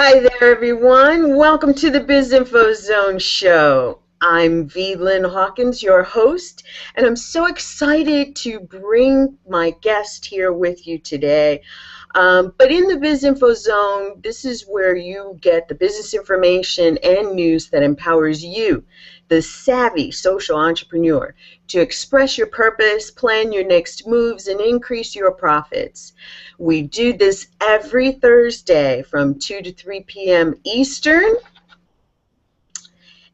Hi there, everyone. Welcome to the BIZ Info Zone Show. I'm V. Lynn Hawkins, your host, and I'm so excited to bring my guest here with you today. But in the BIZ Info Zone, this is where you get the business information and news that empowers you, the savvy social entrepreneur, to express your purpose, plan your next moves, and increase your profits. We do this every Thursday from 2 to 3 p.m. Eastern.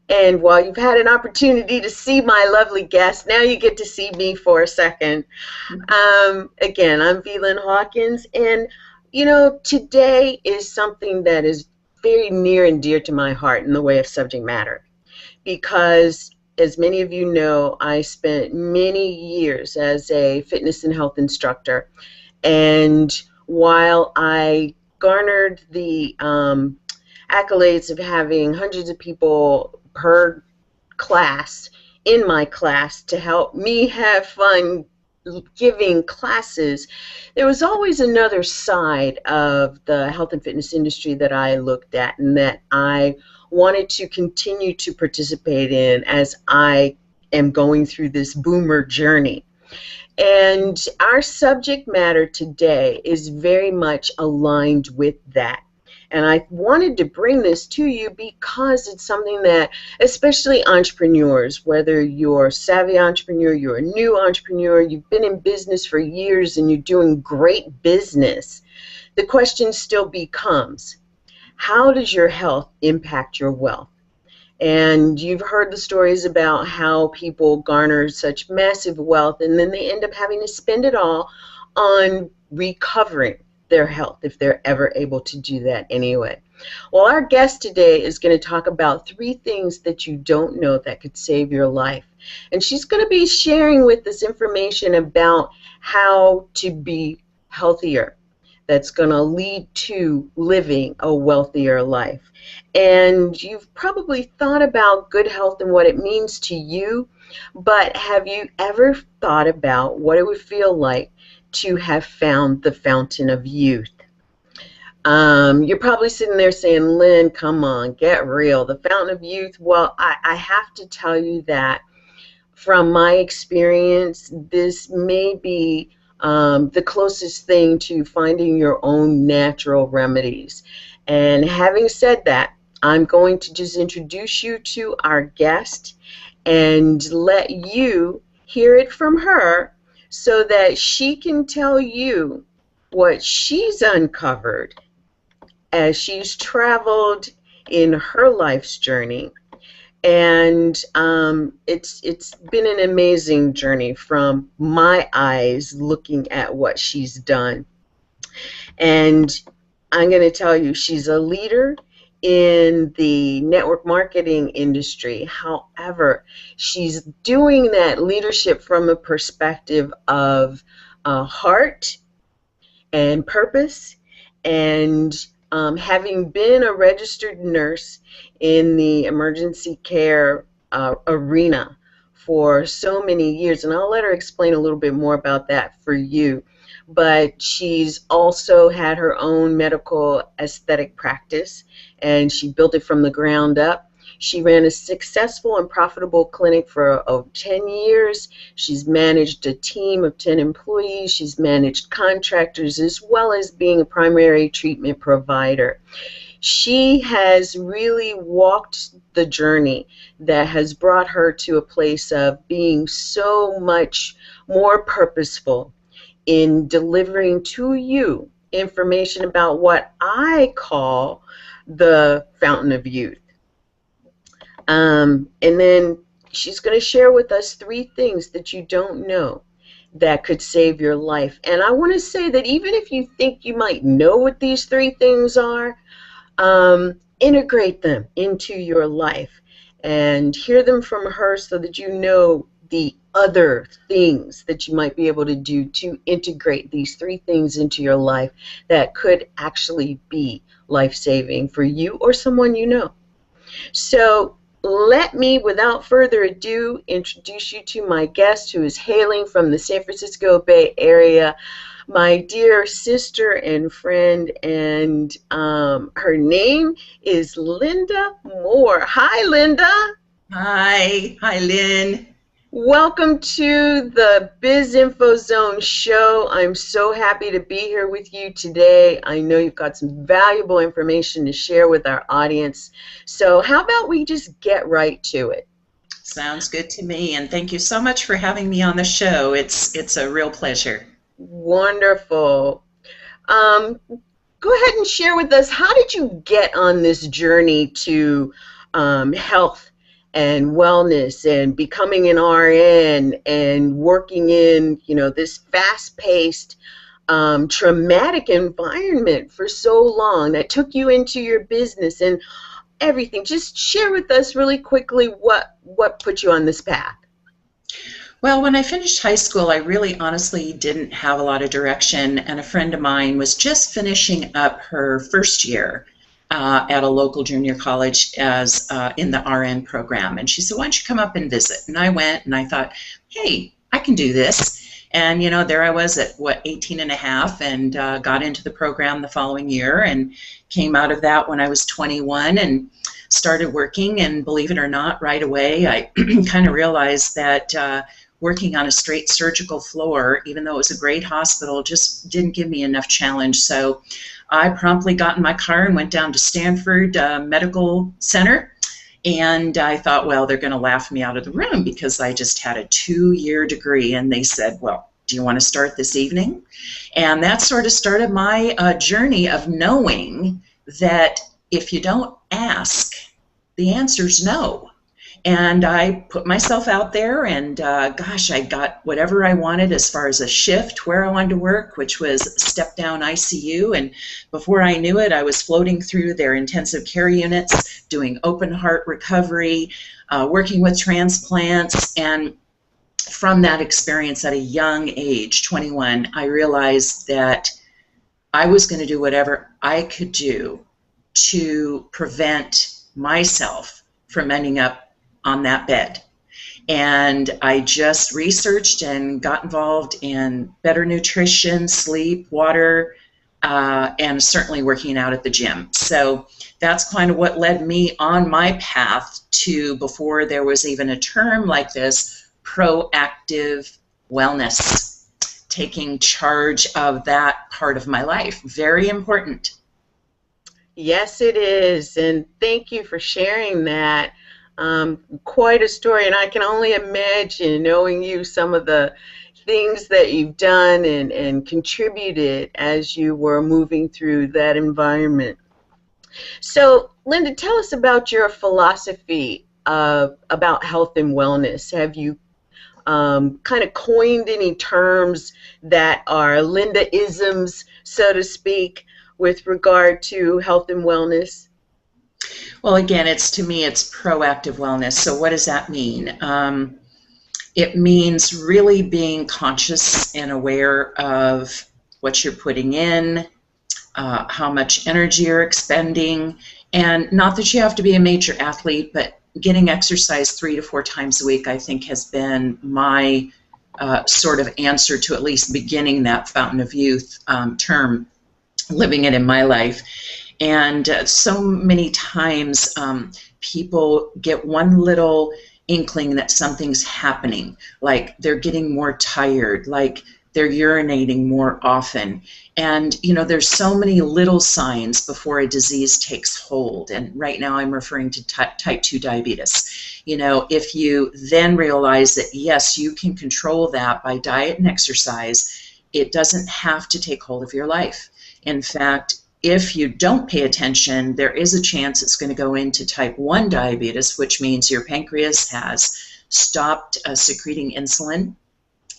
And while you've had an opportunity to see my lovely guest, now you get to see me for a second. Again, I'm V. Lynn Hawkins, and today is something that is very near and dear to my heart in the way of subject matter, because as many of you know, I spent many years as a fitness and health instructor, and while I garnered the accolades of having hundreds of people per class in my class to help me have fun giving classes, there was always another side of the health and fitness industry that I looked at and that I wanted to continue to participate in as I am going through this boomer journey. And our subject matter today is very much aligned with that. And I wanted to bring this to you because it's something that, especially entrepreneurs, whether you're a savvy entrepreneur, you're a new entrepreneur, you've been in business for years and you're doing great business, the question still becomes, how does your health impact your wealth? And you've heard the stories about how people garner such massive wealth and then they end up having to spend it all on recovering their health, if they're ever able to do that anyway. Well, our guest today is going to talk about 3 things that you don't know that could save your life. And she's going to be sharing with us information about how to be healthier. That's going to lead to living a wealthier life. And you've probably thought about good health and what it means to you, but have you ever thought about what it would feel like to have found the fountain of youth? You're probably sitting there saying, Lynn, come on, get real. The fountain of youth, well, I have to tell you that from my experience, this may be the closest thing to finding your own natural remedies. And having said that, I'm going to just introduce you to our guest and let you hear it from her so that she can tell you what she's uncovered as she's traveled in her life's journey. And it's been an amazing journey from my eyes looking at what she's done. And I'm going to tell you, she's a leader in the network marketing industry. However, she's doing that leadership from a perspective of heart and purpose, and having been a registered nurse in the emergency care arena for so many years, and I'll let her explain a little bit more about that for you. But she's also had her own medical aesthetic practice, and she built it from the ground up. She ran a successful and profitable clinic for 10 years. She's managed a team of 10 employees. She's managed contractors as well as being a primary treatment provider. She has really walked the journey that has brought her to a place of being so much more purposeful in delivering to you information about what I call the fountain of youth. And then she's going to share with us 3 things that you don't know that could save your life. And I want to say that even if you think you might know what these 3 things are, integrate them into your life and hear them from her so that you know the other things that you might be able to do to integrate these 3 things into your life that could actually be life-saving for you or someone you know. So let me, without further ado, introduce you to my guest, who is hailing from the San Francisco Bay Area. my dear sister and friend, and her name is Linda Moore. Hi, Linda. Hi, Lynn. Welcome to the BIZ Info Zone show. I'm so happy to be here with you today. I know you've got some valuable information to share with our audience. So how about we just get right to it? Sounds good to me, and thank you so much for having me on the show. It's a real pleasure. Wonderful. Go ahead and share with us, how did you get on this journey to health and wellness and becoming an RN and working in, this fast-paced, traumatic environment for so long that took you into your business and everything? Just share with us really quickly what put you on this path. Well, when I finished high school, I really honestly didn't have a lot of direction, and a friend of mine was just finishing up her first year at a local junior college as in the RN program. And she said, why don't you come up and visit? And I went, and I thought, hey, I can do this. And, there I was at, 18 and a half, and got into the program the following year and came out of that when I was 21 and started working. And believe it or not, right away, I kind of realized that working on a straight surgical floor, even though it was a great hospital, just didn't give me enough challenge. So I promptly got in my car and went down to Stanford Medical Center. And I thought, well, they're going to laugh me out of the room because I just had a 2-year degree. And they said, well, do you want to start this evening? And that sort of started my journey of knowing that if you don't ask, the answer's no. And I put myself out there, and gosh, I got whatever I wanted as far as a shift where I wanted to work, which was step-down ICU. And before I knew it, I was floating through their intensive care units, doing open heart recovery, working with transplants. And from that experience at a young age, 21, I realized that I was going to do whatever I could do to prevent myself from ending up on that bed. And I just researched and got involved in better nutrition, sleep, water, and certainly working out at the gym. So that's kind of what led me on my path to, before there was even a term like this, proactive wellness, taking charge of that part of my life. Very important. Yes, it is. And thank you for sharing that. Quite a story, and I can only imagine, knowing you, some of the things that you've done and contributed as you were moving through that environment. So, Linda, tell us about your philosophy about health and wellness. Have you kind of coined any terms that are Linda-isms, so to speak, with regard to health and wellness? Well, again, to me, it's proactive wellness. So what does that mean? It means really being conscious and aware of what you're putting in, how much energy you're expending, and not that you have to be a major athlete, but getting exercise 3 to 4 times a week, I think, has been my sort of answer to at least beginning that fountain of youth term, living it in my life. And so many times people get one little inkling that something's happening, like they're getting more tired, like they're urinating more often. And, there's so many little signs before a disease takes hold. And right now I'm referring to type 2 diabetes. If you then realize that, yes, you can control that by diet and exercise, it doesn't have to take hold of your life. In fact, if you don't pay attention, there is a chance it's going to go into type 1 diabetes, which means your pancreas has stopped secreting insulin,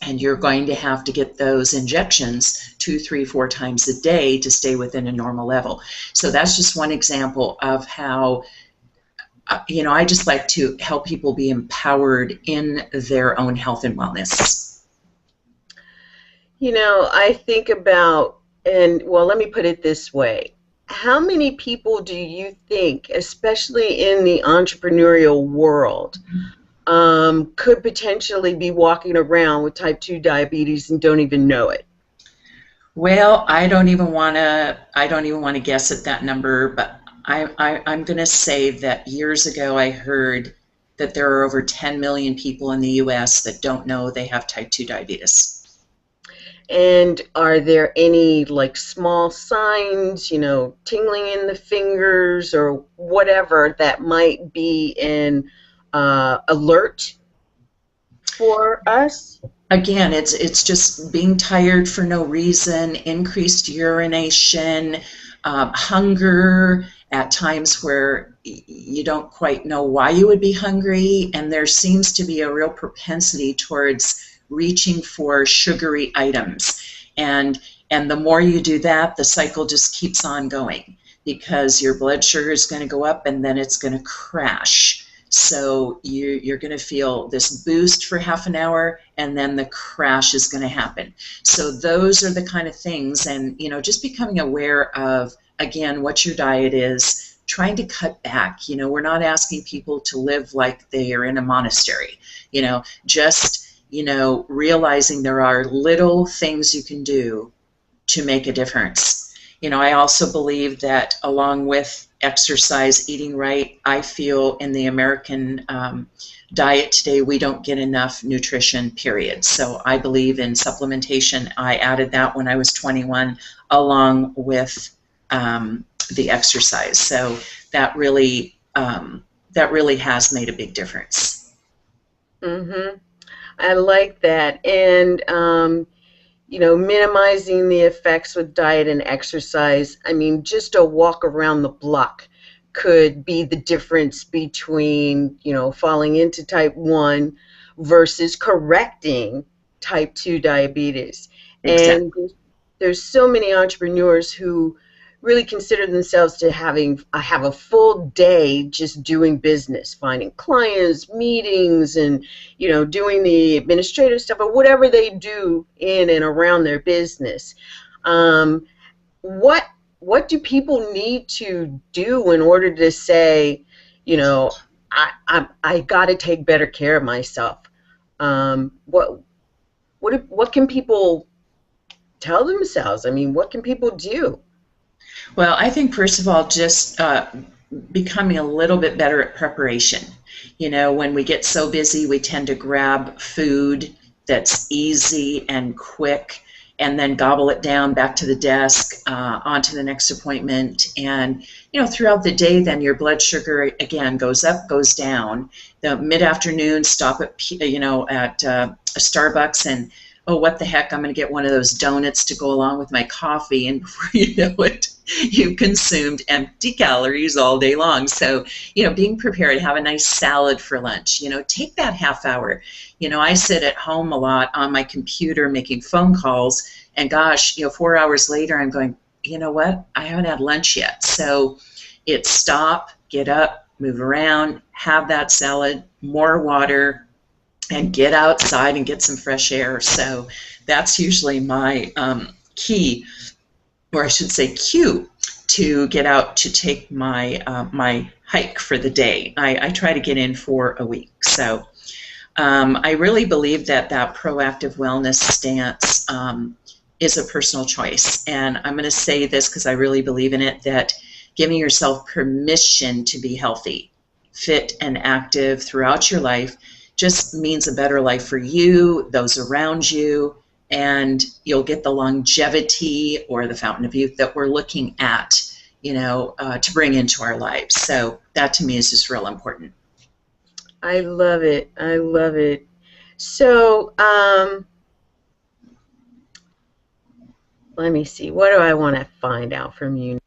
and you're going to have to get those injections 2, 3, 4 times a day to stay within a normal level. So that's just one example of how, I just like to help people be empowered in their own health and wellness. I think about, and well, let me put it this way. How many people do you think, especially in the entrepreneurial world, could potentially be walking around with type 2 diabetes and don't even know it? Well, I don't even want to guess at that number, but I'm going to say that years ago I heard that there are over 10 million people in the U.S. that don't know they have type 2 diabetes. And are there any like small signs, tingling in the fingers or whatever that might be an alert for us? Again, it's just being tired for no reason, increased urination, hunger at times where you don't quite know why you would be hungry, and there seems to be a real propensity towards reaching for sugary items. And the more you do that, the cycle just keeps on going because your blood sugar is going to go up and then it's going to crash. So you're going to feel this boost for half an hour and then the crash is going to happen. So those are the kind of things, and just becoming aware of, again, what your diet is, trying to cut back. We're not asking people to live like they are in a monastery, just realizing there are little things you can do to make a difference. I also believe that along with exercise, eating right, I feel in the American diet today we don't get enough nutrition, period. So I believe in supplementation. I added that when I was 21 along with the exercise. So that really has made a big difference. Mm-hmm. I like that. And, minimizing the effects with diet and exercise. I mean, just a walk around the block could be the difference between, falling into type 1 versus correcting type 2 diabetes. Exactly. And there's so many entrepreneurs who really consider themselves to have a full day just doing business, finding clients, meetings, and doing the administrative stuff or whatever they do in and around their business. What do people need to do in order to say, I got to take better care of myself? What can people tell themselves? I mean, what can people do? Well, I think first of all, just becoming a little bit better at preparation. When we get so busy, we tend to grab food that's easy and quick and then gobble it down back to the desk, onto the next appointment. And, throughout the day, then your blood sugar, again, goes up, goes down. The mid-afternoon, stop at, at a Starbucks and, oh, what the heck, I'm going to get one of those donuts to go along with my coffee. And before you know it, you've consumed empty calories all day long. So, being prepared, have a nice salad for lunch, take that half hour. I sit at home a lot on my computer making phone calls, and gosh, 4 hours later, I'm going, you know what, I haven't had lunch yet. So it's stop, get up, move around, have that salad, more water, and get outside and get some fresh air. So that's usually my key, or I should say cue, to get out to take my my hike for the day. I try to get in for a week. So I really believe that proactive wellness stance is a personal choice. And I'm going to say this because I really believe in it, that giving yourself permission to be healthy, fit, and active throughout your life just means a better life for you, those around you, and you'll get the longevity or the fountain of youth that we're looking at, to bring into our lives. So that to me is just real important. I love it. I love it. So let me see. What do I want to find out from you?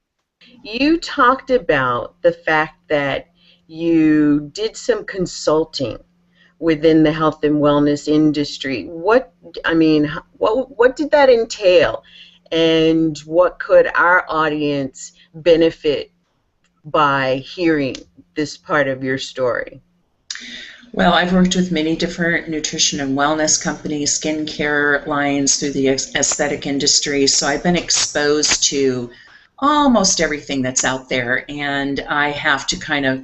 You talked about the fact that you did some consulting within the health and wellness industry. What did that entail, and what could our audience benefit by hearing this part of your story? Well, I've worked with many different nutrition and wellness companies, skincare lines through the aesthetic industry, so I've been exposed to almost everything that's out there, and I have to kind of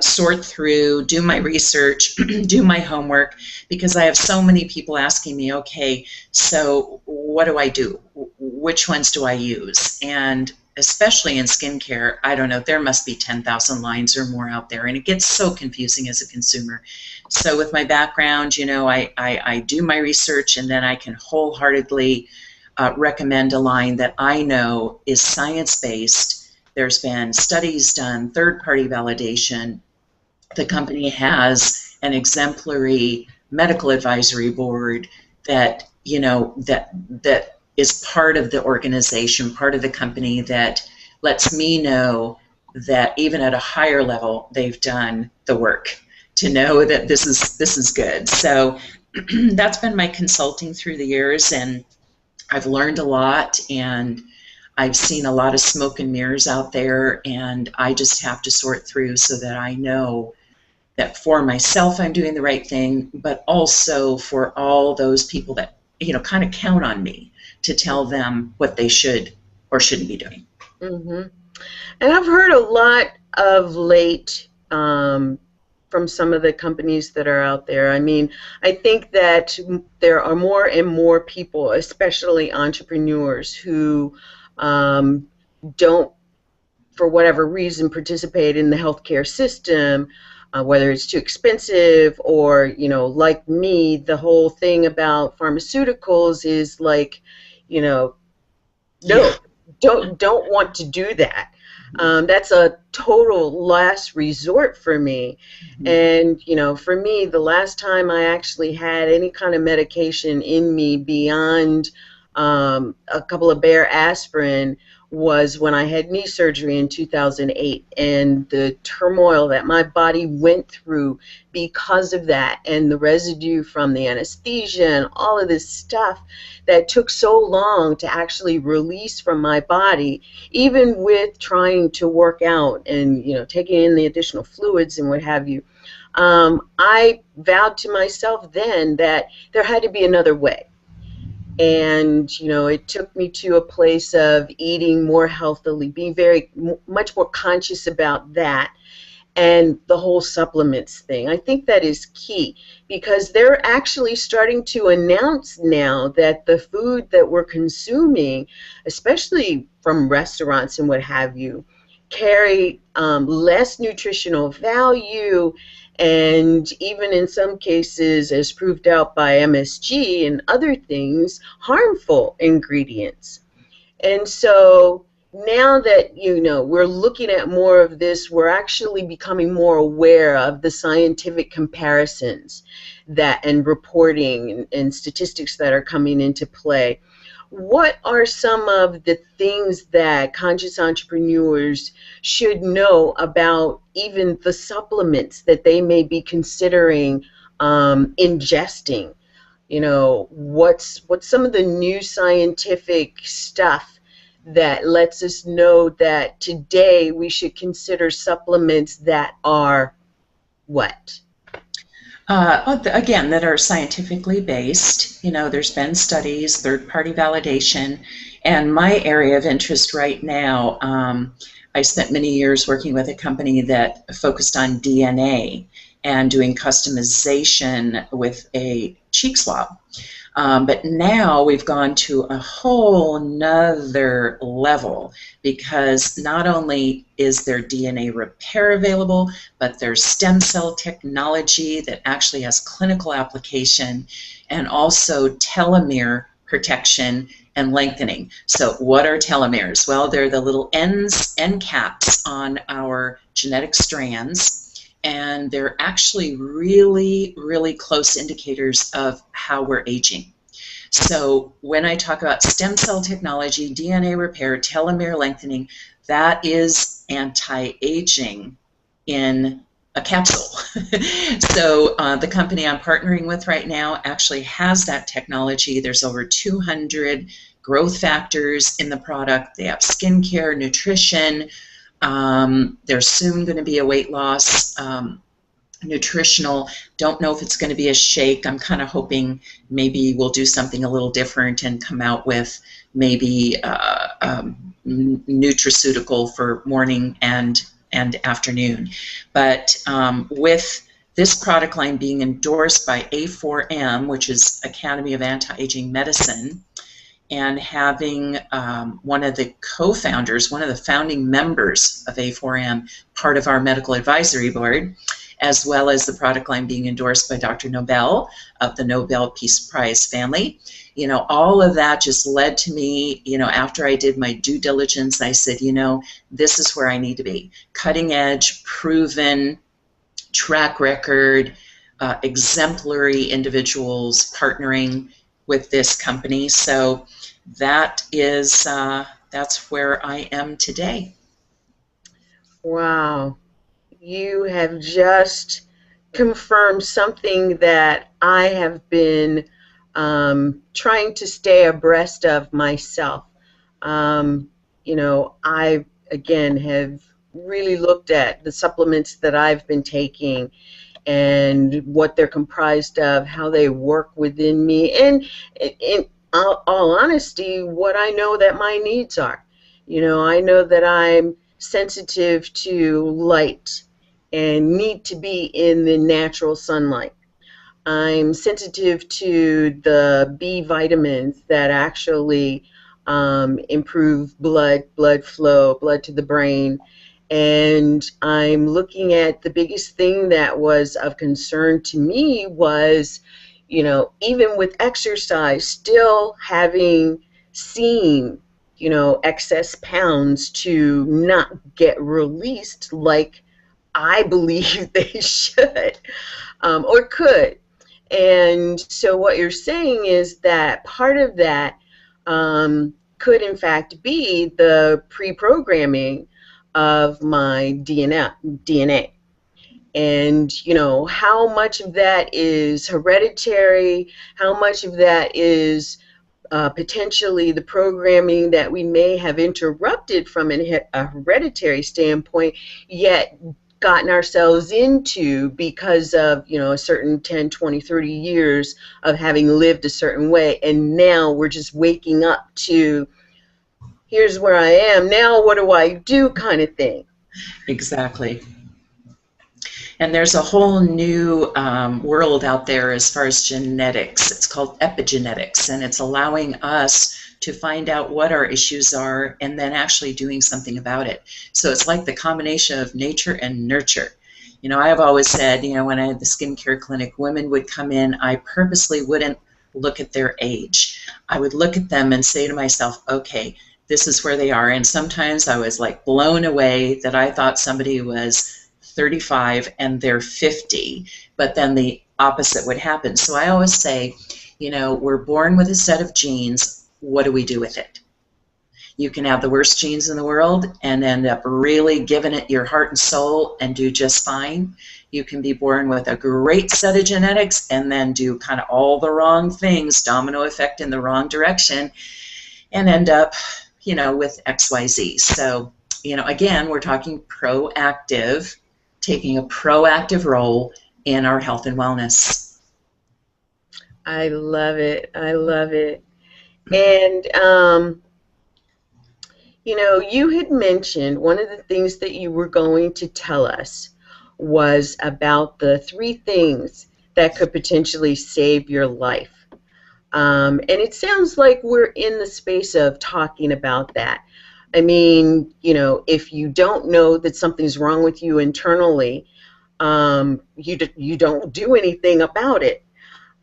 sort through, do my research, do my homework, because I have so many people asking me, okay, so what do I do? Which ones do I use? And especially in skincare, I don't know, there must be 10,000 lines or more out there, and it gets so confusing as a consumer. So with my background, you know, I do my research, and then I can wholeheartedly recommend a line that I know is science-based. There's been studies done, third-party validation. The company has an exemplary medical advisory board that, you know, that is part of the organization, part of the company, that lets me know that even at a higher level, they've done the work to know that this is good. So that's been my consulting through the years, and I've learned a lot, and I've seen a lot of smoke and mirrors out there, and I just have to sort through so that I know that for myself I'm doing the right thing, but also for all those people that, you know, kind of count on me to tell them what they should or shouldn't be doing. Mm-hmm. And I've heard a lot of late from some of the companies that are out there. I mean, I think that there are more and more people, especially entrepreneurs, who don't, for whatever reason, participate in the healthcare system, whether it's too expensive or, you know, like me, the whole thing about pharmaceuticals is like, you know, no, don't want to do that. That's a total last resort for me. And, you know, for me, the last time I actually had any kind of medication in me beyond a couple of Bayer aspirin was when I had knee surgery in 2008, and the turmoil that my body went through because of that, and the residue from the anesthesia and all of this stuff that took so long to actually release from my body, even with trying to work out and, you know, taking in the additional fluids and what have you. I vowed to myself then that there had to be another way. And, you know, it took me to a place of eating more healthily, being much more conscious about that, and the whole supplements thing. I think that is key, because they're actually starting to announce now that the food that we're consuming, especially from restaurants and what have you, carry less nutritional value, and even in some cases, as proved out by MSG and other things, harmful ingredients. And so now that, you know, we're looking at more of this, we're actually becoming more aware of the scientific comparisons that and reporting and statistics that are coming into play. What are some of the things that conscious entrepreneurs should know about even the supplements that they may be considering ingesting? You know, what's some of the new scientific stuff that lets us know that today we should consider supplements that are what? Again, that are scientifically based. You know, there's been studies, third-party validation, and my area of interest right now, I spent many years working with a company that focused on DNA and doing customization with a cheek swab. But now we've gone to a whole nother level, because not only is there DNA repair available, but there's stem cell technology that actually has clinical application, and also telomere protection and lengthening. So what are telomeres? Well, they're the little end caps on our genetic strands, and they're actually really, really close indicators of how we're aging. So when I talk about stem cell technology, DNA repair, telomere lengthening, that is anti-aging in a capsule. So the company I'm partnering with right now actually has that technology. There's over 200 growth factors in the product. They have skincare, nutrition. There's soon going to be a weight loss nutritional. Don't know if it's going to be a shake. I'm kind of hoping maybe we'll do something a little different and come out with maybe nutraceutical for morning and and afternoon. But with this product line being endorsed by A4M, which is Academy of Anti-Aging Medicine, and having one of the co-founders, one of the founding members of A4M, part of our medical advisory board, as well as the product line being endorsed by Dr. Nobel of the Nobel Peace Prize family. You know, all of that just led to me, you know, after I did my due diligence, I said, you know, this is where I need to be. Cutting edge, proven, track record, exemplary individuals partnering with this company. So that is, that's where I am today. Wow. You have just confirmed something that I have been trying to stay abreast of myself. You know, I, again, have really looked at the supplements that I've been taking and what they're comprised of, how they work within me, and in all honesty, what I know that my needs are. You know, I know that I'm sensitive to light and need to be in the natural sunlight. I'm sensitive to the B vitamins that actually improve blood flow, blood to the brain. And I'm looking at the biggest thing that was of concern to me was, you know, even with exercise, still having seen, you know, excess pounds to not get released like I believe they should or could. And so what you're saying is that part of that could in fact be the pre-programming of my DNA. And, you know, how much of that is hereditary, how much of that is potentially the programming that we may have interrupted from a hereditary standpoint, yet gotten ourselves into because of, you know, a certain 10, 20, 30 years of having lived a certain way, and now we're just waking up to, here's where I am, now what do I do kind of thing. Exactly. And there's a whole new world out there as far as genetics. It's called epigenetics, and it's allowing us to find out what our issues are and then actually doing something about it. So it's like the combination of nature and nurture. You know, I have always said, you know, when I had the skincare clinic, women would come in, I purposely wouldn't look at their age. I would look at them and say to myself, okay, this is where they are. And sometimes I was like blown away that I thought somebody was 35 and they're 50, but then the opposite would happen. So I always say, you know, we're born with a set of genes. What do we do with it? You can have the worst genes in the world and end up really giving it your heart and soul and do just fine. You can be born with a great set of genetics and then do kind of all the wrong things, domino effect in the wrong direction, and end up, you know, with XYZ. So, you know, again, we're talking proactive, taking a proactive role in our health and wellness. I love it. I love it. And, you know, you had mentioned one of the things that you were going to tell us was about the 3 things that could potentially save your life. And it sounds like we're in the space of talking about that. I mean, you know, if you don't know that something's wrong with you internally, you don't do anything about it.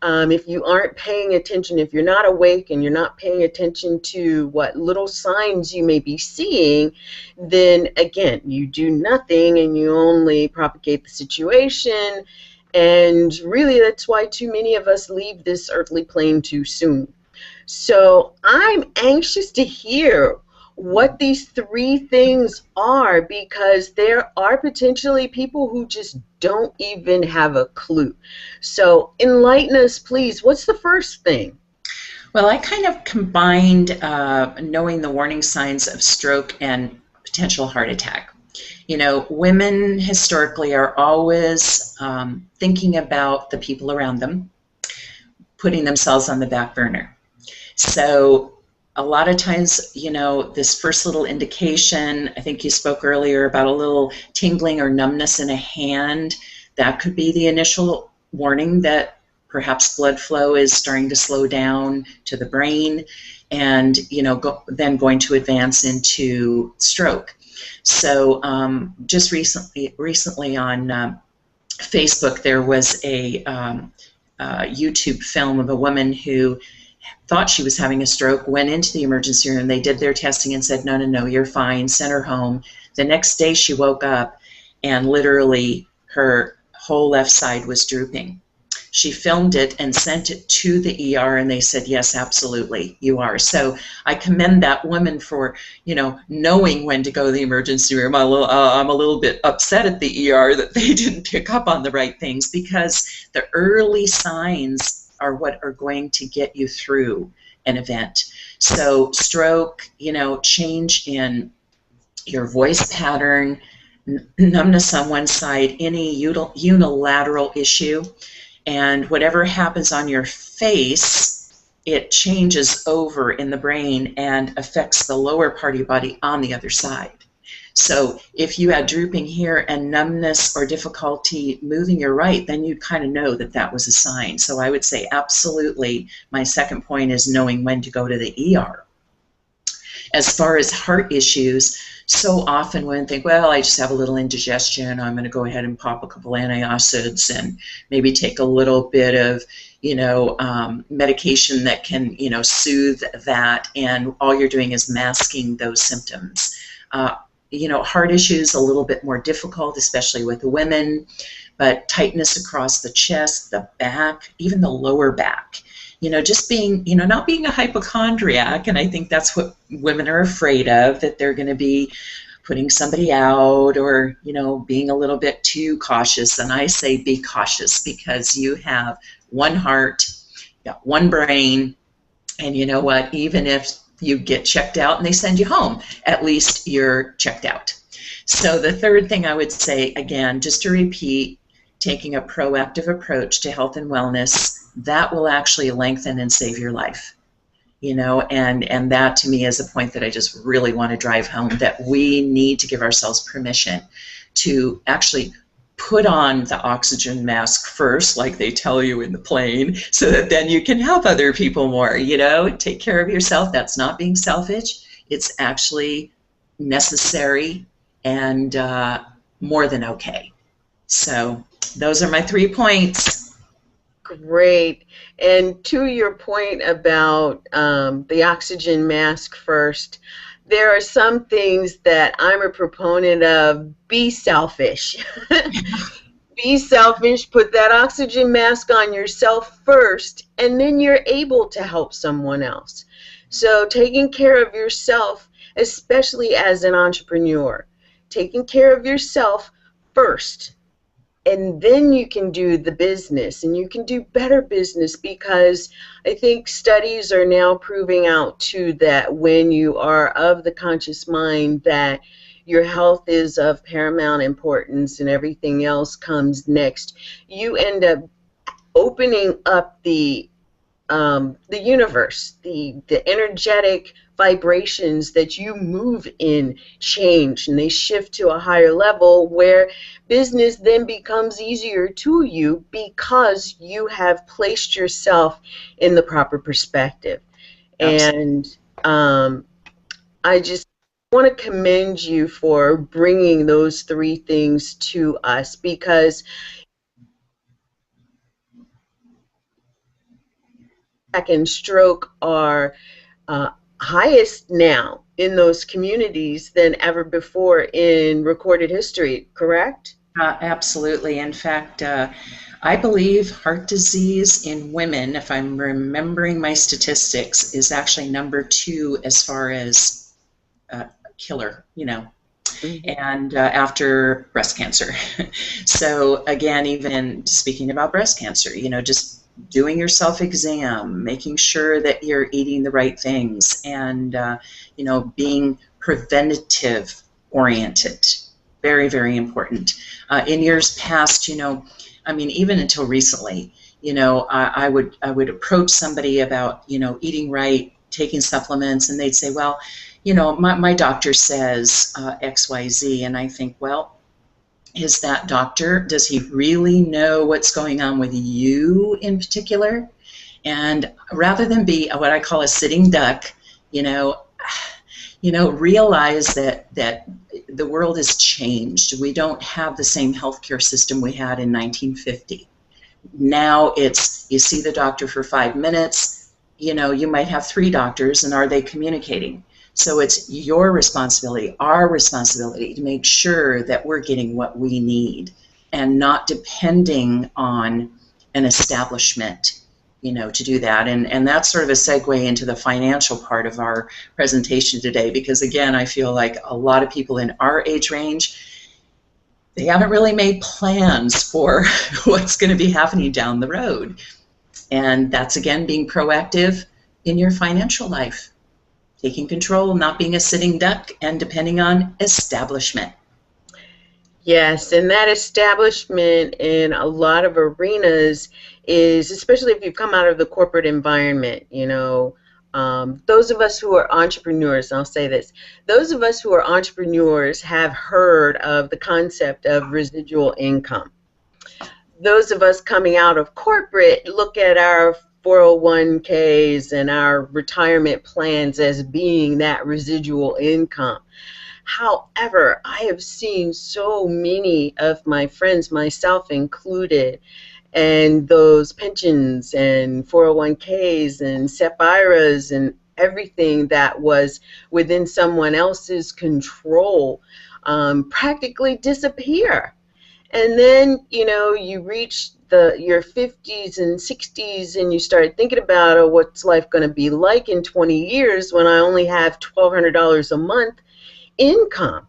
If you aren't paying attention, if you're not awake and you're not paying attention to what little signs you may be seeing, then again, you do nothing and you only propagate the situation. And really, that's why too many of us leave this earthly plane too soon. So I'm anxious to hear what these 3 things are, because there are potentially people who just don't even have a clue. So enlighten us, please. What's the first thing? Well, I kind of combined knowing the warning signs of stroke and potential heart attack. You know, women historically are always thinking about the people around them, putting themselves on the back burner. So a lot of times, you know, this first little indication, I think you spoke earlier about a little tingling or numbness in a hand, that could be the initial warning that perhaps blood flow is starting to slow down to the brain, and, you know, then going to advance into stroke. So just recently on Facebook, there was a YouTube film of a woman who thought she was having a stroke, went into the emergency room, they did their testing and said, no, no, no, you're fine, sent her home. The next day she woke up and literally her whole left side was drooping. She filmed it and sent it to the ER, and they said, yes, absolutely, you are. So I commend that woman for, you know, knowing when to go to the emergency room. I'm a little bit upset at the ER that they didn't pick up on the right things, because the early signs are what are going to get you through an event. So stroke, you know, change in your voice pattern, numbness on one side, any unilateral issue, and whatever happens on your face, it changes over in the brain and affects the lower part of your body on the other side. So if you had drooping here and numbness or difficulty moving your right, then you'd kind of know that that was a sign. So I would say absolutely, my second point is knowing when to go to the ER. As far as heart issues, so often women think, well, I just have a little indigestion, I'm going to go ahead and pop a couple antacids and maybe take a little bit of, you know, medication that can, you know, soothe that, and all you're doing is masking those symptoms. You know, heart issues a little bit more difficult, especially with women, but tightness across the chest, the back, even the lower back. You know, just being, you know, not being a hypochondriac, and I think that's what women are afraid of, that they're going to be putting somebody out or, you know, being a little bit too cautious. And I say be cautious, because you have one heart, you got one brain, and you know what, even if you get checked out and they send you home, at least you're checked out. So the third thing I would say, again, just to repeat, taking a proactive approach to health and wellness, that will actually lengthen and save your life. You know, and that to me is a point that I just really want to drive home, that we need to give ourselves permission to actually put on the oxygen mask first, like they tell you in the plane, so that then you can help other people more. You know, take care of yourself. That's not being selfish. It's actually necessary and more than okay. So those are my 3 points. Great. And to your point about the oxygen mask first, there are some things that I'm a proponent of. Be selfish. Be selfish, put that oxygen mask on yourself first, and then you're able to help someone else. So taking care of yourself, especially as an entrepreneur, taking care of yourself first, and then you can do the business, and you can do better business, because I think studies are now proving out too that when you are of the conscious mind, that your health is of paramount importance and everything else comes next. You end up opening up the universe, the energetic vibrations that you move in change, and they shift to a higher level, where business then becomes easier to you, because you have placed yourself in the proper perspective. Absolutely. And I just want to commend you for bringing those 3 things to us, because and stroke are highest now in those communities than ever before in recorded history, correct? Absolutely. In fact, I believe heart disease in women, if I'm remembering my statistics, is actually number 2 as far as killer, you know, and after breast cancer. So again, even speaking about breast cancer, you know, just doing your self-exam, making sure that you're eating the right things, and you know, being preventative oriented. Very, very important. In years past, you know, I mean, even until recently, you know, I would approach somebody about, you know, eating right, taking supplements, and they'd say, well, you know, my doctor says XYZ, and I think, well, is that doctor, does he really know what's going on with you in particular? And rather than be what I call a sitting duck, realize that the world has changed. We don't have the same healthcare system we had in 1950. Now it's, you see the doctor for 5 minutes, you might have 3 doctors, and are they communicating? So it's your responsibility, our responsibility, to make sure that we're getting what we need and not depending on an establishment, to do that. And that's sort of a segue into the financial part of our presentation today, because again, I feel like a lot of people in our age range, they haven't really made plans for what's going to be happening down the road. And that's, again, being proactive in your financial life, taking control, not being a sitting duck and depending on establishment. Yes, and that establishment in a lot of arenas is, especially if you've come out of the corporate environment, those of us who are entrepreneurs, and I'll say this, those of us who are entrepreneurs have heard of the concept of residual income. Those of us coming out of corporate look at our 401ks and our retirement plans as being that residual income. However, I have seen so many of my friends, myself included, and those pensions and 401ks and SEP IRAs and everything that was within someone else's control practically disappear. And then, you reach your 50s and 60s and you start thinking about, oh, what's life going to be like in 20 years when I only have $1,200 a month income.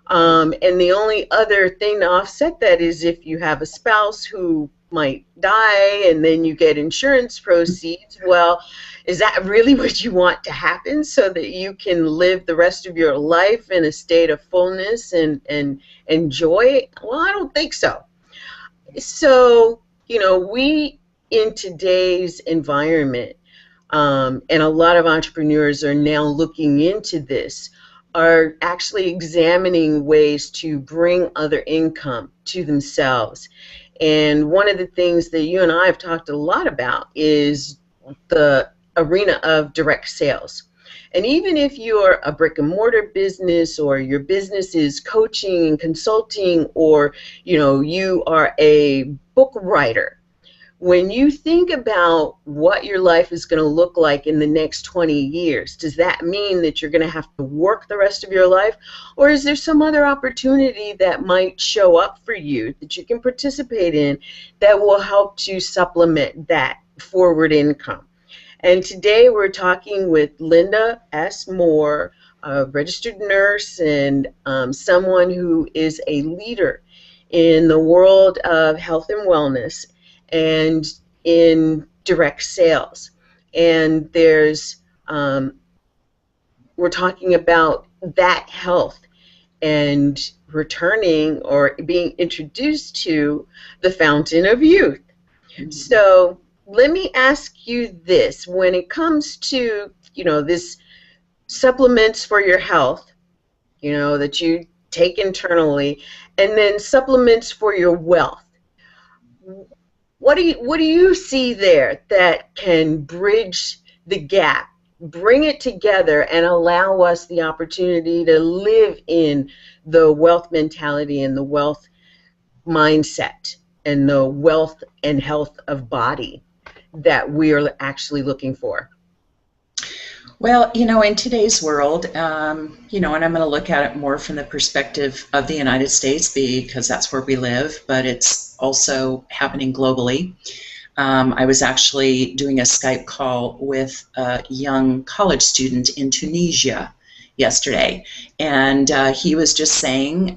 And the only other thing to offset that is if you have a spouse who might die and then you get insurance proceeds. Well, is that really what you want to happen so that you can live the rest of your life in a state of fullness and joy? Well, I don't think so. So, we in today's environment, and a lot of entrepreneurs are now looking into this, are actually examining ways to bring other income to themselves. And one of the things that you and I have talked a lot about is the arena of direct sales. And even if you're a brick and mortar business, or your business is coaching and consulting, or you are a book writer, when you think about what your life is going to look like in the next 20 years, does that mean that you're going to have to work the rest of your life? Or is there some other opportunity that might show up for you that you can participate in that will help to supplement that forward income? And today we're talking with Linda S. Moore, a registered nurse and someone who is a leader in the world of health and wellness and in direct sales. And there's, we're talking about that health and returning or being introduced to the fountain of youth. Mm-hmm. So let me ask you this. When it comes to, this supplements for your health, that you take internally, and then supplements for your wealth, what do you see there that can bridge the gap, bring it together, and allow us the opportunity to live in the wealth mentality and the wealth mindset and the wealth and health of body that we are actually looking for? Well, in today's world, and I'm going to look at it more from the perspective of the United States because that's where we live, but it's also happening globally. I was actually doing a Skype call with a young college student in Tunisia yesterday, and he was just saying,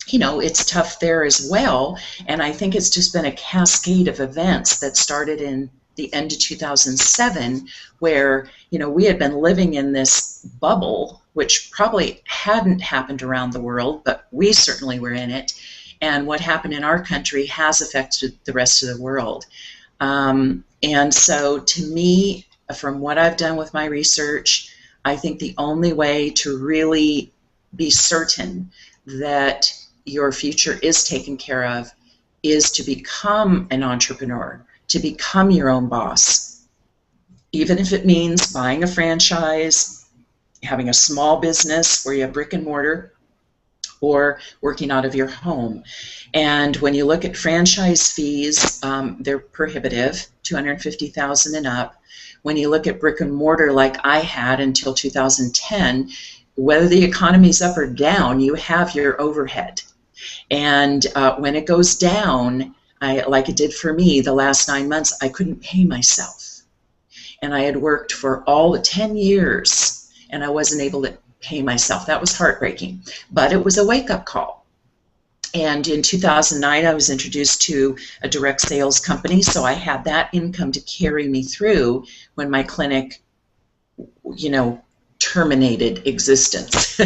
it's tough there as well, and I think it's just been a cascade of events that started in the end of 2007, where we had been living in this bubble, which probably hadn't happened around the world, but we certainly were in it. And what happened in our country has affected the rest of the world. And so, to me, from what I've done with my research, I think the only way to really be certain that your future is taken care of is to become an entrepreneur, to become your own boss. Even if it means buying a franchise, having a small business where you have brick and mortar, or working out of your home. And when you look at franchise fees, they're prohibitive, $250,000 and up. When you look at brick and mortar like I had until 2010, whether the economy's up or down, you have your overhead. And when it goes down, like it did for me the last 9 months, I couldn't pay myself. And I had worked for all the 10 years, and I wasn't able to pay myself. That was heartbreaking, but it was a wake-up call. And in 2009, I was introduced to a direct sales company, so I had that income to carry me through when my clinic, terminated existence.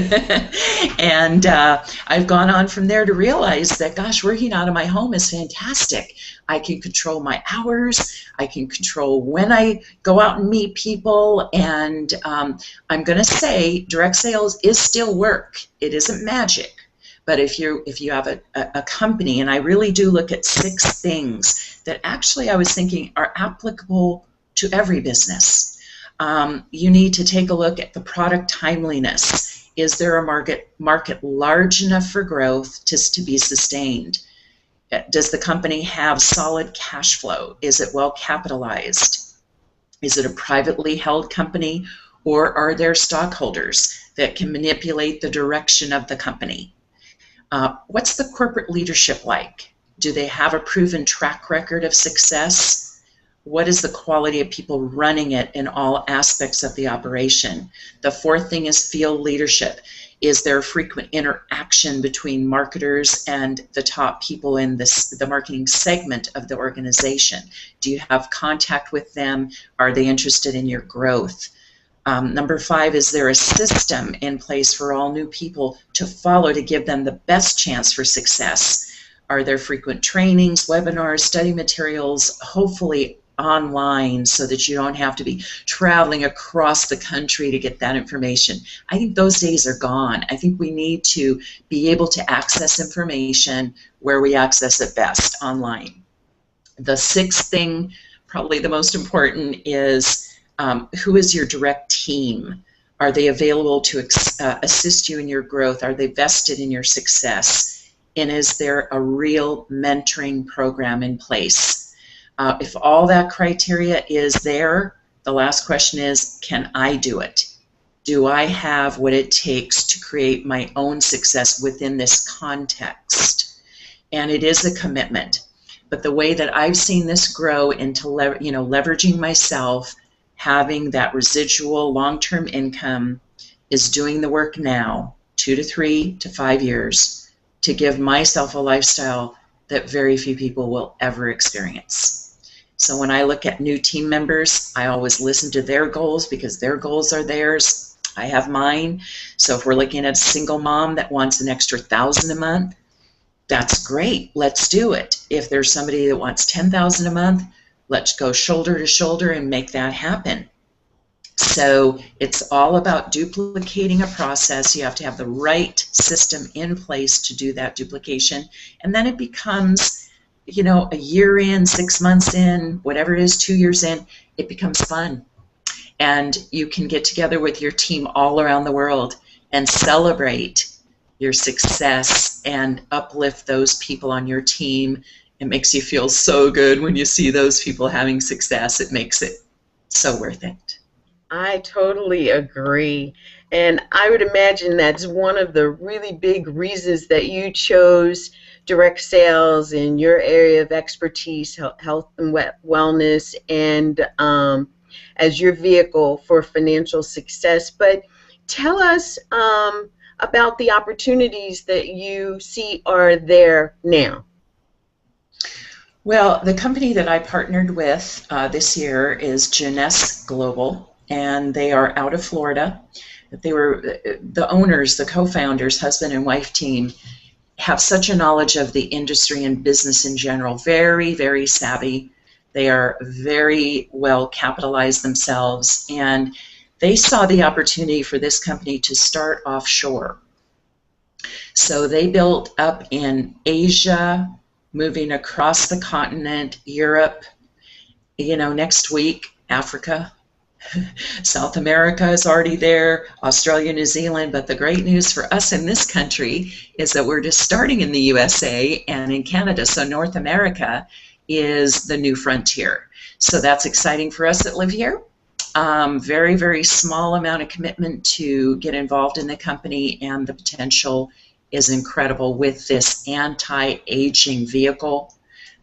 And I've gone on from there to realize that, gosh, working out of my home is fantastic. I can control my hours. I can control when I go out and meet people. And I'm going to say direct sales is still work. It isn't magic. But if you have a company, and I really do look at 6 things that actually I was thinking are applicable to every business. You need to take a look at the product timeliness. Is there a market large enough for growth to be sustained? Does the company have solid cash flow? Is it well capitalized? Is it a privately held company, or are there stockholders that can manipulate the direction of the company? What's the corporate leadership like? Do they have a proven track record of success? What is the quality of people running it in all aspects of the operation? The 4th thing is field leadership. Is there frequent interaction between marketers and the top people in the marketing segment of the organization? Do you have contact with them? Are they interested in your growth? Number 5, is there a system in place for all new people to follow to give them the best chance for success? Are there frequent trainings, webinars, study materials, hopefully online, so that you don't have to be traveling across the country to get that information? I think those days are gone. I think we need to be able to access information where we access it best, online. The 6th thing, probably the most important, is who is your direct team? Are they available to assist you in your growth? Are they vested in your success? And is there a real mentoring program in place? If all that criteria is there, the last question is, can I do it? Do I have what it takes to create my own success within this context? And it is a commitment. But the way that I've seen this grow into leveraging myself, having that residual long-term income, is doing the work now, 2 to 3 to 5 years, to give myself a lifestyle that very few people will ever experience. So when I look at new team members, I always listen to their goals, because their goals are theirs. I have mine. So if we're looking at a single mom that wants an extra $1,000 a month, that's great. Let's do it. If there's somebody that wants $10,000 a month, let's go shoulder to shoulder and make that happen. So it's all about duplicating a process. You have to have the right system in place to do that duplication, and then it becomes, a year in, 6 months in, whatever it is, 2 years in, it becomes fun. And you can get together with your team all around the world and celebrate your success and uplift those people on your team. It makes you feel so good when you see those people having success. It makes it so worth it. I totally agree. And I would imagine that's one of the really big reasons that you chose direct sales in your area of expertise, health and wellness, and as your vehicle for financial success. But tell us about the opportunities that you see are there now. Well, the company that I partnered with this year is Jeunesse Global, and they are out of Florida. They were the owners, the co-founders, husband and wife team, have such a knowledge of the industry and business in general, very, very savvy. They are very well capitalized themselves, and they saw the opportunity for this company to start offshore. So they built up in Asia, moving across the continent, Europe, next week, Africa. South America is already there, Australia, New Zealand, but the great news for us in this country is that we're just starting in the USA and in Canada, so North America is the new frontier. So that's exciting for us that live here. Very, very small amount of commitment to get involved in the company, and the potential is incredible with this anti-aging vehicle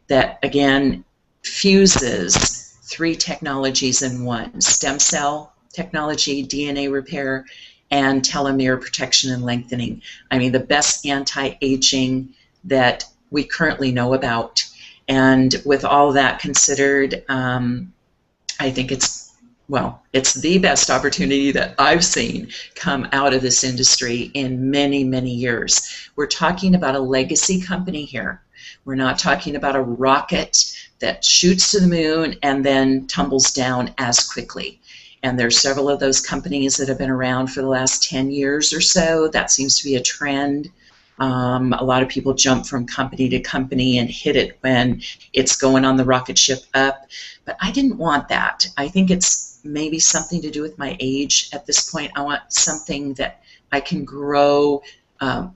that, again, fuses 3 technologies in one: stem cell technology, DNA repair, and telomere protection and lengthening. I mean, the best anti-aging that we currently know about. And with all that considered, I think it's the best opportunity that I've seen come out of this industry in many, many years. We're talking about a legacy company here. We're not talking about a rocket that shoots to the moon and then tumbles down as quickly. And there's several of those companies that have been around for the last 10 years or so. That seems to be a trend. A lot of people jump from company to company and hit it when it's going on the rocket ship up. But I didn't want that. I think it's maybe something to do with my age at this point. I want something that I can grow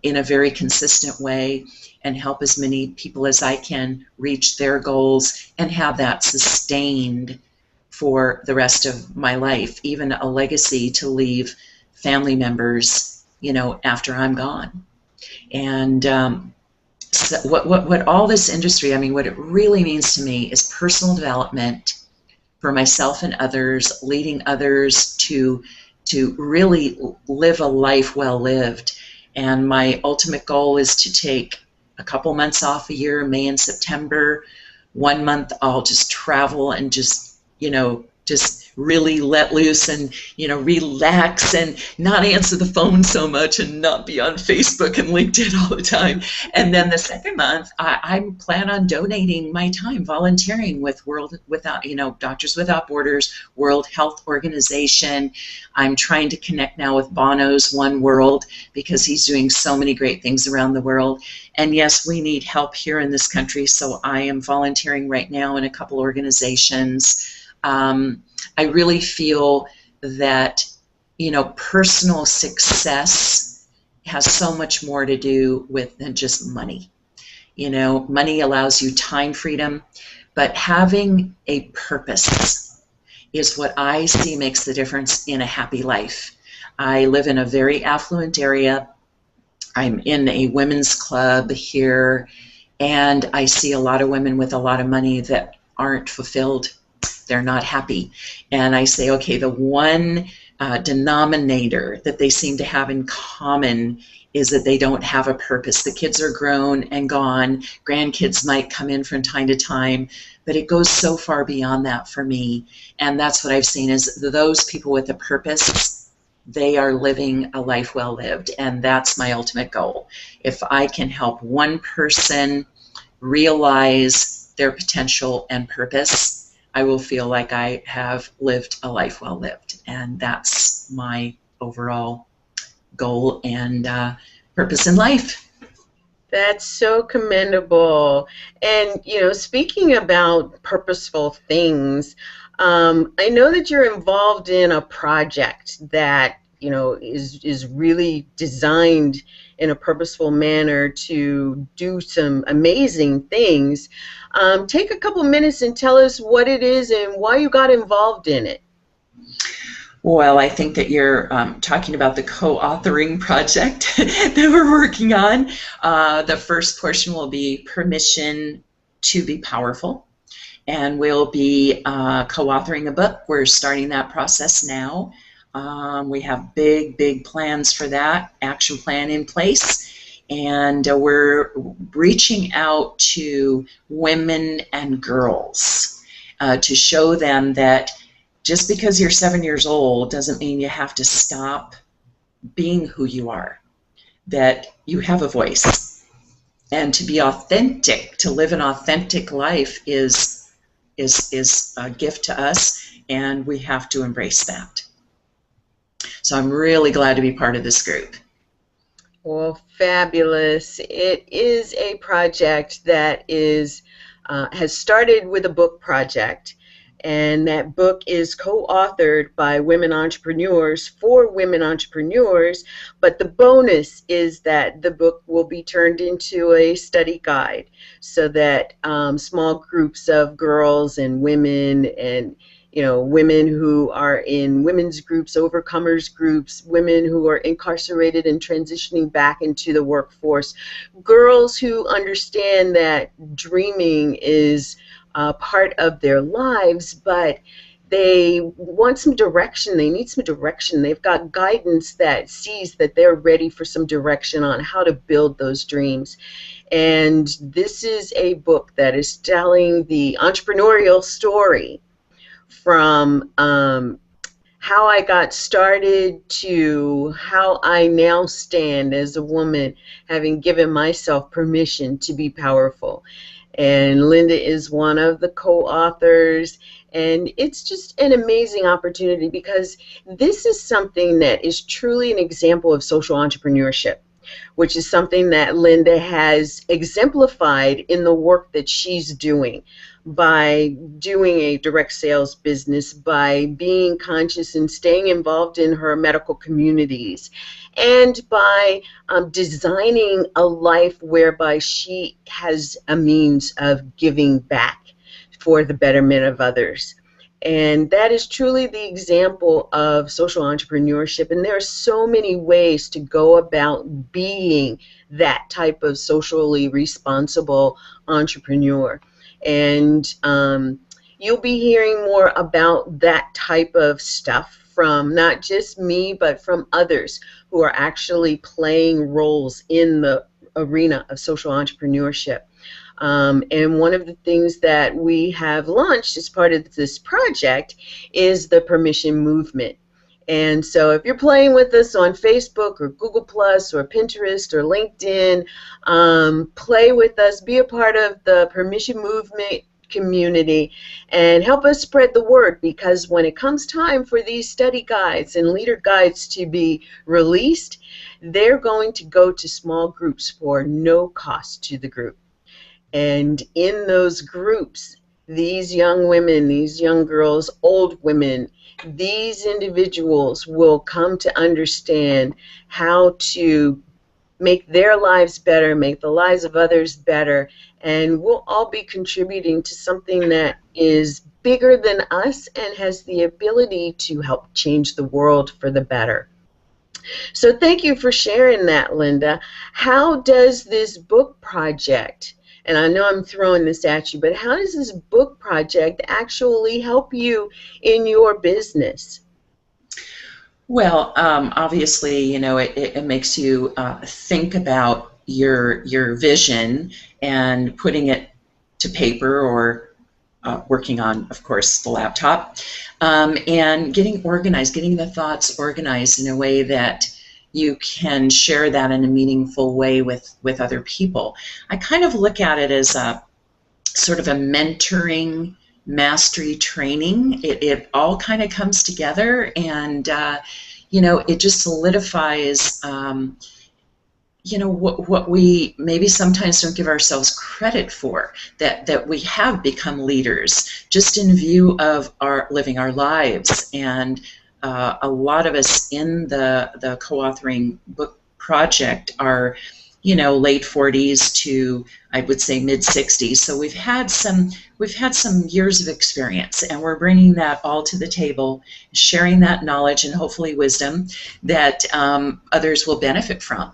in a very consistent way and help as many people as I can reach their goals and have that sustained for the rest of my life, even a legacy to leave family members, after I'm gone. And so what all this industry, I mean, what it really means to me is personal development for myself and others, leading others to really live a life well lived. And my ultimate goal is to take a couple months off a year, May and September. 1 month I'll just travel and just really let loose and, relax and not answer the phone so much and not be on Facebook and LinkedIn all the time. And then the second month, I plan on donating my time, volunteering with Doctors Without Borders, World Health Organization. I'm trying to connect now with Bono's One World because he's doing so many great things around the world. And yes, we need help here in this country, so I am volunteering right now in a couple organizations. I really feel that, personal success has so much more to do with than just money. Money allows you time freedom, but having a purpose is what I see makes the difference in a happy life. I live in a very affluent area. I'm in a women's club here, and I see a lot of women with a lot of money that aren't fulfilled. They're not happy. And I say, okay, the one denominator that they seem to have in common is that they don't have a purpose. The kids are grown and gone. Grandkids might come in from time to time, but it goes so far beyond that for me. And that's what I've seen is those people with a purpose, they are living a life well lived. And that's my ultimate goal. If I can help one person realize their potential and purpose, I will feel like I have lived a life well lived. And that's my overall goal and purpose in life. That's so commendable. And, speaking about purposeful things, I know that you're involved in a project that, is really designed in a purposeful manner to do some amazing things. Take a couple minutes and tell us what it is and why you got involved in it. Well, I think that you're talking about the co-authoring project that we're working on. The first portion will be permission to be powerful, and we'll be co-authoring a book. We're starting that process now. We have big plans for that, action plan in place. And we're reaching out to women and girls to show them that just because you're 7 years old doesn't mean you have to stop being who you are, that you have a voice. And to be authentic, to live an authentic life is is a gift to us, and we have to embrace that. So I'm really glad to be part of this group. Well, fabulous. It is a project that is has started with a book project, and that book is co-authored by women entrepreneurs for women entrepreneurs, but the bonus is that the book will be turned into a study guide so that small groups of girls and women and women who are in women's groups, overcomers groups, women who are incarcerated and transitioning back into the workforce, girls who understand that dreaming is part of their lives, but they want some direction. They need some direction. They've got guidance that sees that they're ready for some direction on how to build those dreams. And this is a book that is telling the entrepreneurial story from how I got started to how I now stand as a woman, having given myself permission to be powerful. And Linda is one of the co-authors, and it's just an amazing opportunity because this is something that is truly an example of social entrepreneurship, which is something that Linda has exemplified in the work that she's doing by doing a direct sales business, by being conscious and staying involved in her medical communities, and by designing a life whereby she has a means of giving back for the betterment of others. And that is truly the example of social entrepreneurship. And there are so many ways to go about being that type of socially responsible entrepreneur. And you'll be hearing more about that type of stuff from not just me, but from others who are actually playing roles in the arena of social entrepreneurship. And one of the things that we have launched as part of this project is the Permission Movement. And so if you're playing with us on Facebook or Google Plus or Pinterest or LinkedIn, play with us, be a part of the Permission Movement community, and help us spread the word, because when it comes time for these study guides and leader guides to be released, they're going to go to small groups for no cost to the group. And in those groups, these young women, these young girls, old women, these individuals will come to understand how to make their lives better, make the lives of others better, and we'll all be contributing to something that is bigger than us and has the ability to help change the world for the better. So thank you for sharing that, Linda. How does this book project, and I know I'm throwing this at you, but how does this book project actually help you in your business? Well, obviously, you know, it makes you think about your vision and putting it to paper, or working on, of course, the laptop, and getting organized, getting the thoughts organized in a way that you can share that in a meaningful way with other people. I kind of look at it as a sort of a mentoring mastery training. It all kind of comes together, and you know, it just solidifies you know, what we maybe sometimes don't give ourselves credit for, that we have become leaders just in view of our living our lives. And a lot of us in the co-authoring book project are, you know, late 40s to, I would say, mid 60s. So we've had some years of experience, and we're bringing that all to the table, sharing that knowledge and hopefully wisdom that others will benefit from.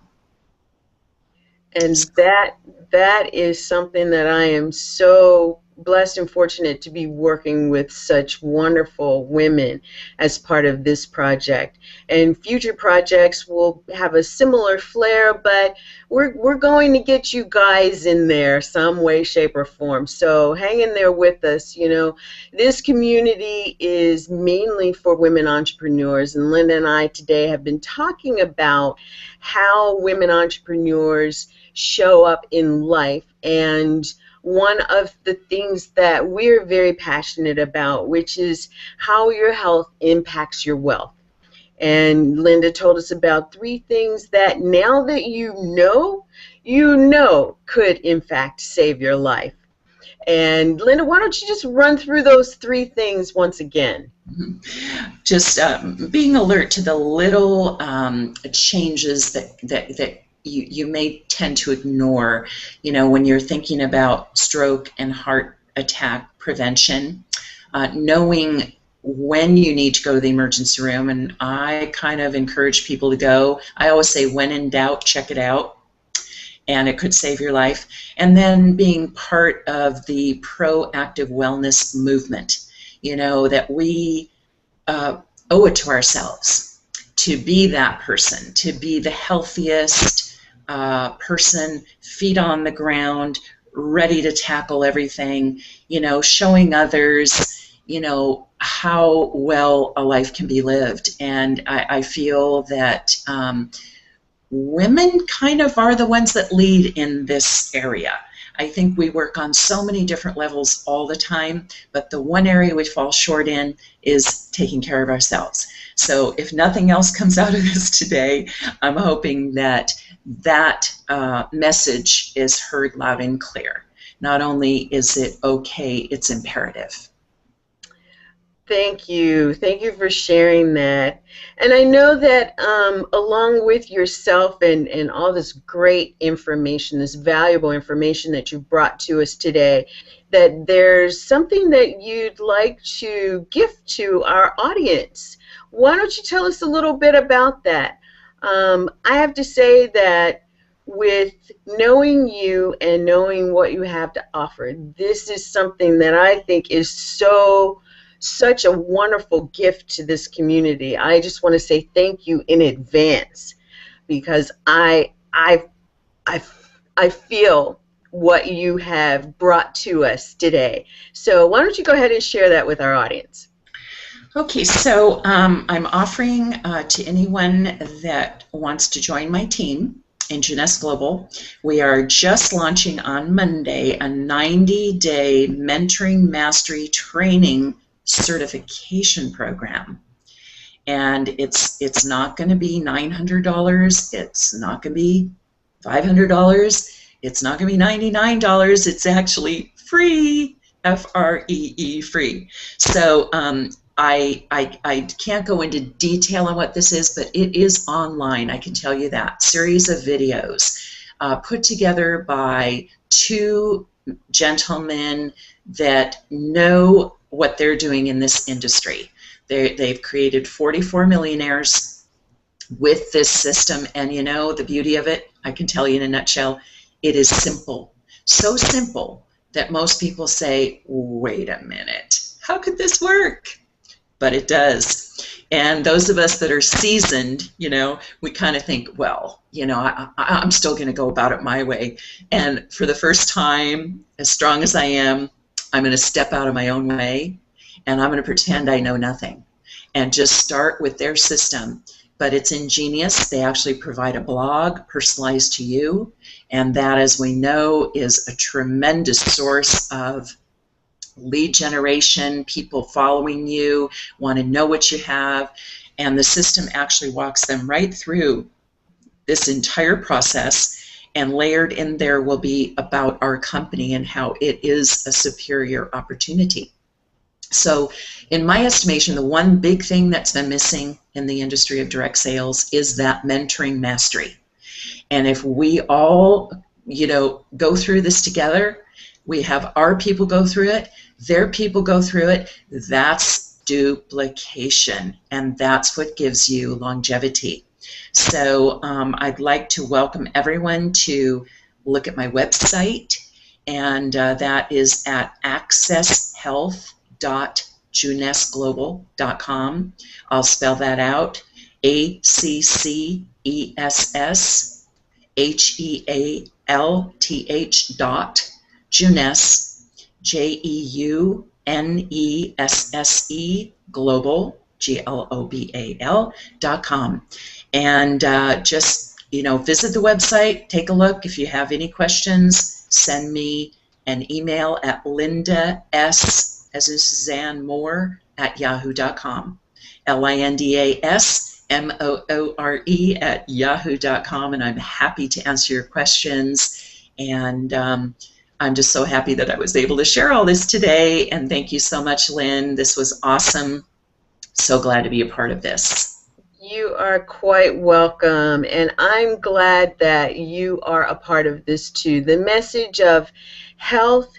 And that is something that I am so blessed and fortunate to be working with such wonderful women as part of this project. And future projects will have a similar flair, but we're going to get you guys in there some way, shape, or form. So hang in there with us. You know, this community is mainly for women entrepreneurs, and Linda and I today have been talking about how women entrepreneurs show up in life and one of the things that we're very passionate about, which is how your health impacts your wealth. And Linda told us about 3 things that now that you know could in fact save your life. And Linda, why don't you just run through those 3 things once again? Just being alert to the little changes that you may tend to ignore, when you're thinking about stroke and heart attack prevention, knowing when you need to go to the emergency room, and I kind of encourage people to go. I always say, when in doubt, check it out, and it could save your life. And then being part of the proactive wellness movement, that we owe it to ourselves to be that person, to be the healthiest person, feet on the ground, ready to tackle everything, showing others, how well a life can be lived. And I feel that women kind of are the ones that lead in this area. I think we work on so many different levels all the time, but the one area we fall short in is taking care of ourselves. So if nothing else comes out of this today, I'm hoping that message is heard loud and clear. Not only is it okay, it's imperative. Thank you. Thank you for sharing that. And I know that along with yourself and all this great information, this valuable information that you brought to us today, that there's something that you'd like to gift to our audience. Why don't you tell us a little bit about that? I have to say that with knowing you and knowing what you have to offer, this is something that I think is such a wonderful gift to this community. I just want to say thank you in advance, because I feel what you have brought to us today. So why don't you go ahead and share that with our audience? Okay, so I'm offering to anyone that wants to join my team in Jeunesse Global, we are just launching on Monday a 90-day mentoring mastery training certification program. And it's not going to be $900, it's not going to be $500, it's not going to be $99, it's actually free, F-R-E-E, free. So I can't go into detail on what this is, but it is online, I can tell you that. Series of videos put together by 2 gentlemen that know what they're doing in this industry. They've created 44 millionaires with this system, and the beauty of it, I can tell you in a nutshell, it is simple. So simple that most people say, wait a minute, how could this work? But it does. And those of us that are seasoned, we kind of think, well, I'm still going to go about it my way. And for the first time, as strong as I am, I'm going to step out of my own way, and I'm going to pretend I know nothing and just start with their system. But it's ingenious. They actually provide a blog personalized to you, and that, as we know, is a tremendous source of lead generation, people following you, want to know what you have, and the system actually walks them right through this entire process. And layered in there will be about our company and how it is a superior opportunity. So in my estimation, the one big thing that's been missing in the industry of direct sales is that mentoring mastery. And if we all, go through this together, we have our people go through it, their people go through it, that's duplication, and that's what gives you longevity. So I'd like to welcome everyone to look at my website, and that is at accesshealth.jeunesseglobal.com. I'll spell that out, ACCESSHEALTH JEUNESSE Global, GLOBAL.com. And just, visit the website, take a look. If you have any questions, send me and email at Linda S, as in Suzanne Moore, at yahoo.com. LINDASMOORE at yahoo.com, and I'm happy to answer your questions. And I'm just so happy that I was able to share all this today. And thank you so much, Lynn. This was awesome. So glad to be a part of this. You are quite welcome, and I'm glad that you are a part of this too. The message of health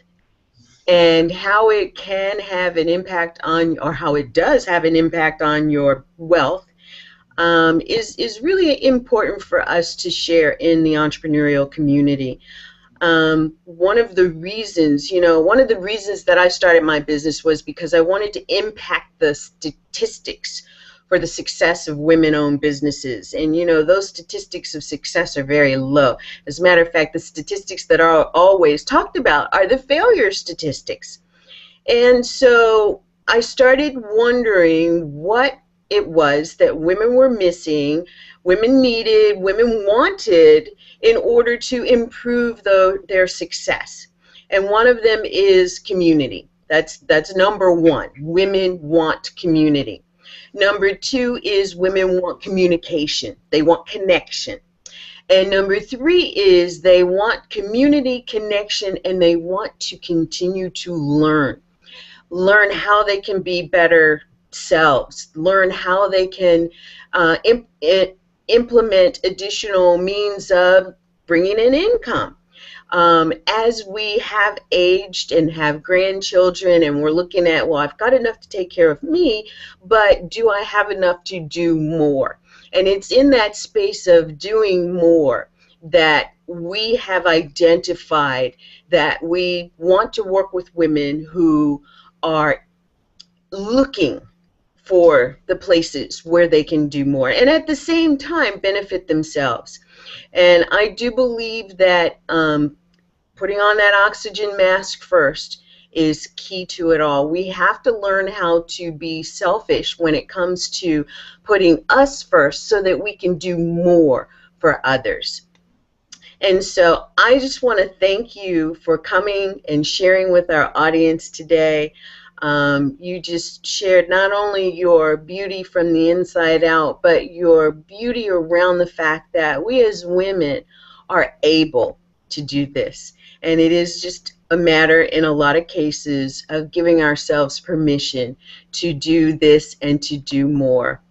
and how it can have an impact on, or how it does have an impact on your wealth is really important for us to share in the entrepreneurial community. One of the reasons that I started my business was because I wanted to impact the statistics for the success of women-owned businesses. And those statistics of success are very low. As a matter of fact, the statistics that are always talked about are the failure statistics. And so I started wondering what it was that women were missing, women needed, women wanted in order to improve their success. And one of them is community. That's number one. Women want community. Number two is women want communication. They want connection. And number three is they want community, connection, and they want to continue to learn how they can be better selves, learn how they can implement additional means of bringing in income. As we have aged and have grandchildren and we're looking at, well, I've got enough to take care of me, but do I have enough to do more? And it's in that space of doing more that we have identified that we want to work with women who are looking for the places where they can do more and at the same time benefit themselves. And I do believe that putting on that oxygen mask first is key to it all. We have to learn how to be selfish when it comes to putting us first so that we can do more for others. And so I just want to thank you for coming and sharing with our audience today. You just shared not only your beauty from the inside out, but your beauty around the fact that we as women are able to do this. And it is just a matter, in a lot of cases, of giving ourselves permission to do this and to do more.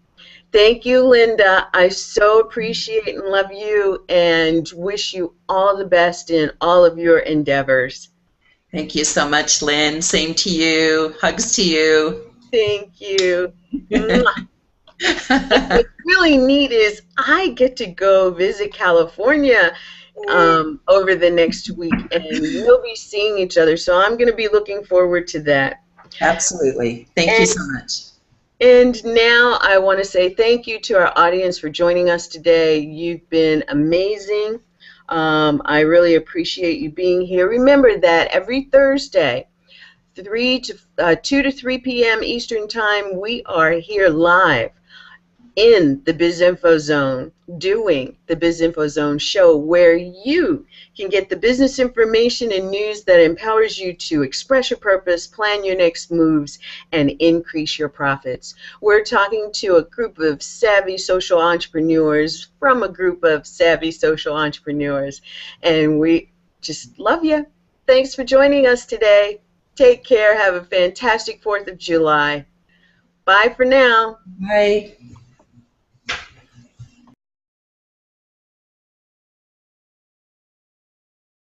Thank you, Linda. I so appreciate and love you and wish you all the best in all of your endeavors. Thank you so much, Lynn. Same to you. Hugs to you. Thank you. What's really neat is I get to go visit California over the next week, and we'll be seeing each other. So I'm going to be looking forward to that. Absolutely. Thank you so much. And now I want to say thank you to our audience for joining us today. You've been amazing. I really appreciate you being here. Remember that every Thursday, 2 to 3 p.m. Eastern Time, we are here live in the BIZ Info Zone, doing the BIZ Info Zone show, where you can get the business information and news that empowers you to express your purpose, plan your next moves, and increase your profits. We're talking to a group of savvy social entrepreneurs from a group of savvy social entrepreneurs, and we just love you. Thanks for joining us today. Take care. Have a fantastic 4th of July. Bye for now. Bye.